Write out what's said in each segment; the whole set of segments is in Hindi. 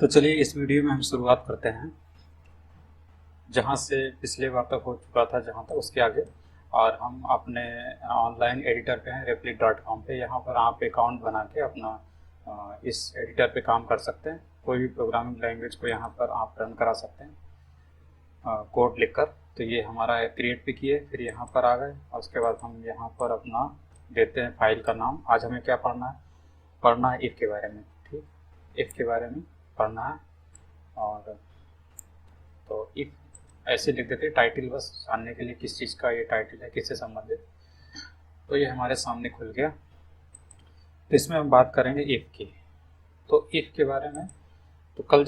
तो चलिए इस वीडियो में हम शुरुआत करते हैं जहाँ से पिछले बार तक हो चुका था, जहाँ तक उसके आगे। और हम अपने ऑनलाइन एडिटर पे हैं replit.com पे। यहाँ पर आप अकाउंट बना के अपना इस एडिटर पे काम कर सकते हैं। कोई भी प्रोग्रामिंग लैंग्वेज को यहाँ पर आप रन करा सकते हैं कोड लिखकर। तो ये हमारा क्रिएट पे किए, फिर यहाँ पर आ गए और उसके बाद हम यहाँ पर अपना देते हैं फाइल का नाम। आज हमें क्या पढ़ना है इफ़ के बारे में। ठीक, इफ़ के बारे में पढ़ना है। और तो इफ ऐसे लिख देते टाइटल, बस जानने के लिए किस चीज़ का ये टाइटल है, किससे संबंधित। तो ये हमारे सामने खुल गया। तो इसमें हम बात करेंगे इफ़ की। तो इफ़ के बारे में तो कल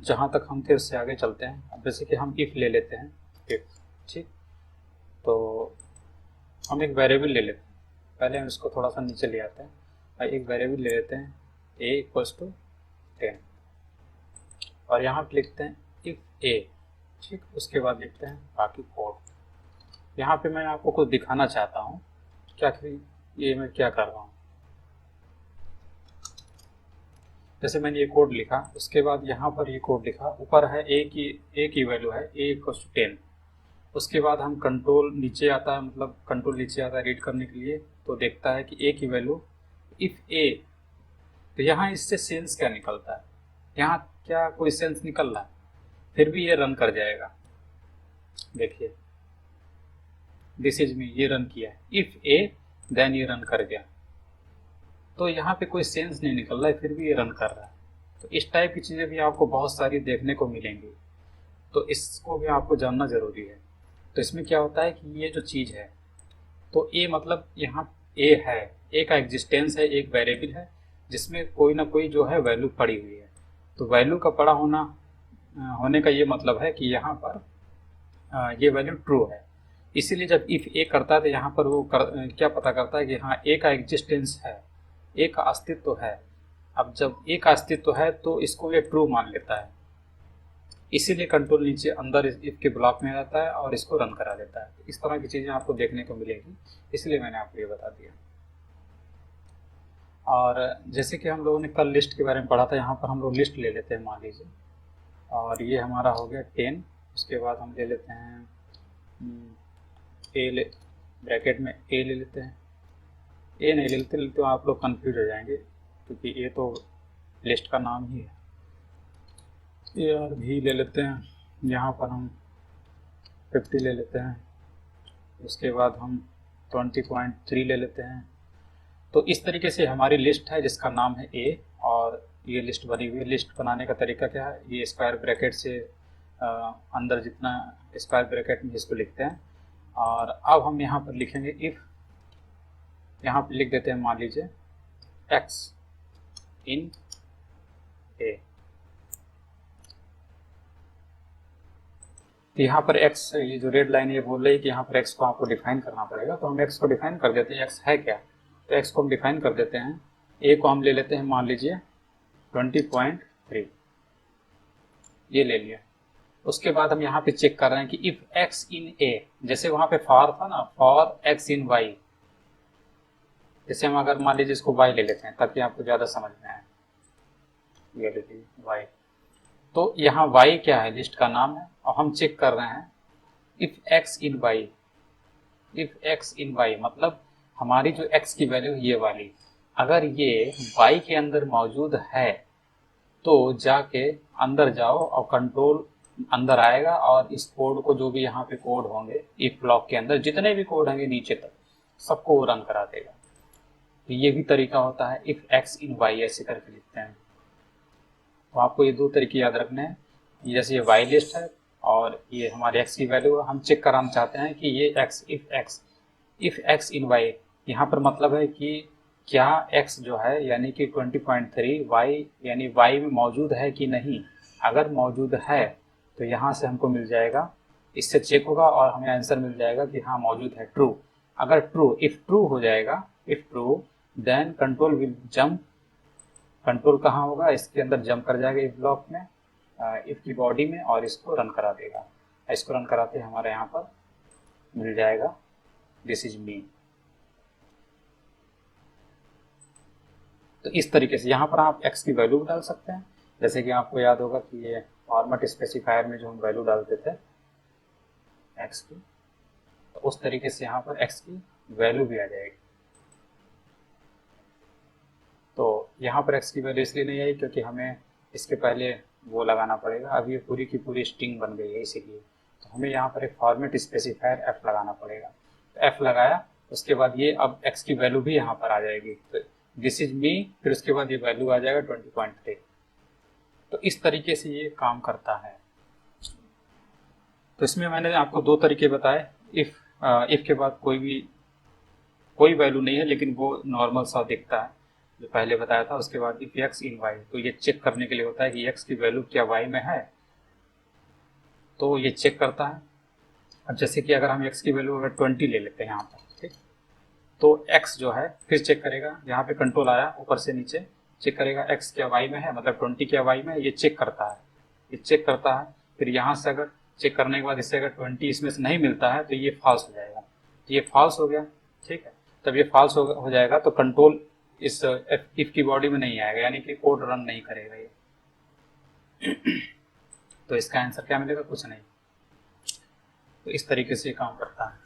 जहाँ तक हम थे उससे आगे चलते हैं। अब जैसे कि हम इफ़ ले लेते हैं, इफ़। ठीक, तो हम एक वेरिएबल ले लेते हैं। पहले हम इसको थोड़ा सा नीचे ले आते हैं और एक वेरिएबल ले लेते हैं a = 10 और यहाँ पे लिखते हैं इफ़ a। ठीक, उसके बाद लिखते हैं बाकी कोड। यहाँ पे मैं आपको कुछ दिखाना चाहता हूँ क्या कि ये मैं क्या कर रहा हूँ। जैसे मैंने ये कोड लिखा, उसके बाद यहाँ पर ये कोड लिखा, ऊपर है a की वैल्यू है a = 10। उसके बाद हम कंट्रोल नीचे आता है, मतलब कंट्रोल नीचे आता है रीड करने के लिए, तो देखता है कि a की वैल्यू इफ़ a। तो यहाँ इससे सेंस क्या निकलता है, यहाँ क्या कोई सेंस निकल रहा है, फिर भी ये रन कर जाएगा। देखिए दिस इज मी, ये रन किया है इफ़ ए, देन ये रन कर गया। तो यहाँ पे कोई सेंस नहीं निकल रहा है, फिर भी ये रन कर रहा है। तो इस टाइप की चीज़ें भी आपको बहुत सारी देखने को मिलेंगी, तो इसको भी आपको जानना ज़रूरी है। तो इसमें क्या होता है कि ये जो चीज़ है, तो ए मतलब यहाँ ए है, ए का एग्जिस्टेंस है, एक वेरिएबल है जिसमें कोई ना कोई जो है वैल्यू पड़ी हुई है। तो वैल्यू का पड़ा होने का ये मतलब है कि यहाँ पर ये वैल्यू ट्रू है। इसीलिए जब इफ़ ए करता है तो यहाँ पर वो क्या पता करता है कि हाँ ए का एग्जिस्टेंस है, ए का अस्तित्व है। अब जब ए का अस्तित्व है तो इसको ये ट्रू मान लेता है, इसीलिए कंट्रोल नीचे अंदर इफ के ब्लॉक में रहता है और इसको रन करा देता है। इस तरह की चीज़ें आपको देखने को मिलेगी, इसलिए मैंने आपको ये बता दिया। और जैसे कि हम लोगों ने कल लिस्ट के बारे में पढ़ा था, यहाँ पर हम लोग लिस्ट ले लेते हैं, मान लीजिए। और ये हमारा हो गया 10। उसके बाद हम ले लेते हैं ब्रैकेट में ए ले लेते हैं। ए नहीं ले लेते तो आप लोग कंफ्यूज हो जाएंगे, क्योंकि ये तो लिस्ट का नाम ही है। ए और भी ले लेते हैं, यहाँ पर हम 50 ले लेते हैं। उसके बाद हम 20.3 ले लेते हैं। तो इस तरीके से हमारी लिस्ट है जिसका नाम है ए, और ये लिस्ट बनी हुई है। लिस्ट बनाने का तरीका क्या है, ये स्क्वायर ब्रैकेट से अंदर जितना स्क्वायर ब्रैकेट में इसको लिखते हैं। और अब हम यहाँ पर लिखेंगे इफ़, यहाँ पर लिख देते हैं मान लीजिए x इन a। तो यहाँ पर x, ये जो रेड लाइन ये बोल रही है कि यहाँ पर x को आपको डिफाइन करना पड़ेगा। तो हम x को डिफाइन कर देते हैं, x है क्या। तो x को हम डिफाइन कर देते हैं, a को हम ले लेते हैं मान लीजिए 20.3, ये ले लिया। उसके बाद हम यहाँ पे चेक कर रहे हैं कि इफ x इन a, जैसे वहाँ पे फॉर था ना, फॉर x इन y। जैसे हम अगर मान लीजिए इसको y ले लेते हैं ताकि आपको ज़्यादा समझ में आए, ये ले लीजिए y। तो यहाँ y क्या है, लिस्ट का नाम है, और हम चेक कर रहे हैं if x in y। If x in y मतलब हमारी जो x की वैल्यू ये वाली, अगर ये y के अंदर मौजूद है तो जाके अंदर जाओ और कंट्रोल अंदर आएगा और इस कोड को, जो भी यहाँ पे कोड होंगे इफ ब्लॉक के अंदर जितने भी कोड होंगे नीचे तक, सबको वो रन करा देगा। तो ये भी तरीका होता है इफ x इन y, ऐसे करके लिखते हैं। तो आपको ये दो तरीके याद रखने हैं। जैसे ये y लिस्ट है और ये हमारे x की वैल्यू है, हम चेक कराना चाहते हैं कि ये x if x in y, यहाँ पर मतलब है कि क्या x जो है यानी कि 20.3 y यानी y में मौजूद है कि नहीं। अगर मौजूद है तो यहाँ से हमको मिल जाएगा, इससे चेक होगा और हमें आंसर मिल जाएगा कि हाँ मौजूद है, ट्रू। अगर ट्रू, इफ ट्रू हो जाएगा, if true then control will jump. Control कहाँ होगा, इसके अंदर जंप कर जाएगा इफ ब्लॉक में, इफ की बॉडी में, और इसको रन करा देगा। इसको रन कराते हमारे यहाँ पर मिल जाएगा दिस इज मी। तो इस तरीके से यहाँ पर आप x की वैल्यू डाल सकते हैं जैसे कि आपको याद होगा कि ये फॉर्मेट स्पेसिफायर में जो हम वैल्यू डालते थे एक्स की, तो उस तरीके से यहाँ पर एक्स की वैल्यू भी आ जाएगी। तो यहाँ पर एक्स की वैल्यू इसलिए नहीं आई क्योंकि हमें इसके पहले वो लगाना पड़ेगा। अब ये पूरी की पूरी स्ट्रिंग बन गई है इसीलिए, तो हमें यहाँ पर एक फॉर्मेट स्पेसिफायर एफ लगाना पड़ेगा। तो एफ लगाया, उसके बाद ये अब एक्स की वैल्यू भी यहाँ पर आ जाएगी। तो दिस इज मी, फिर उसके बाद ये वैल्यू आ जाएगा 20.3। तो इस तरीके से ये काम करता है। तो इसमें मैंने आपको दो तरीके बताए। इफ के बाद कोई वैल्यू नहीं है लेकिन वो नॉर्मल सा दिखता है जो पहले बताया था। उसके बाद इफ एक्स इन वाई, तो ये चेक करने के लिए होता है कि एक्स की वैल्यू क्या वाई में है, तो ये चेक करता है। अब जैसे कि अगर हम एक्स की वैल्यू अगर 20 ले लेते हैं यहाँ पर, ठीक, तो एक्स जो है फिर चेक करेगा। यहाँ पे कंट्रोल आया ऊपर से नीचे, चेक करेगा एक्स क्या वाई में है, मतलब 20 क्या वाई में है, ये चेक करता है। ये चेक करता है, फिर यहाँ से अगर चेक करने के बाद इससे अगर 20 इसमें से नहीं मिलता है तो ये फॉल्स हो जाएगा। तो ये फॉल्स हो गया, ठीक है। तब ये फॉल्स हो जाएगा तो कंट्रोल इस इफ की बॉडी में नहीं आएगा, यानी कि कोड रन नहीं करेगा ये। तो इसका आंसर क्या मिलेगा? कुछ नहीं। तो इस तरीके से काम करता है।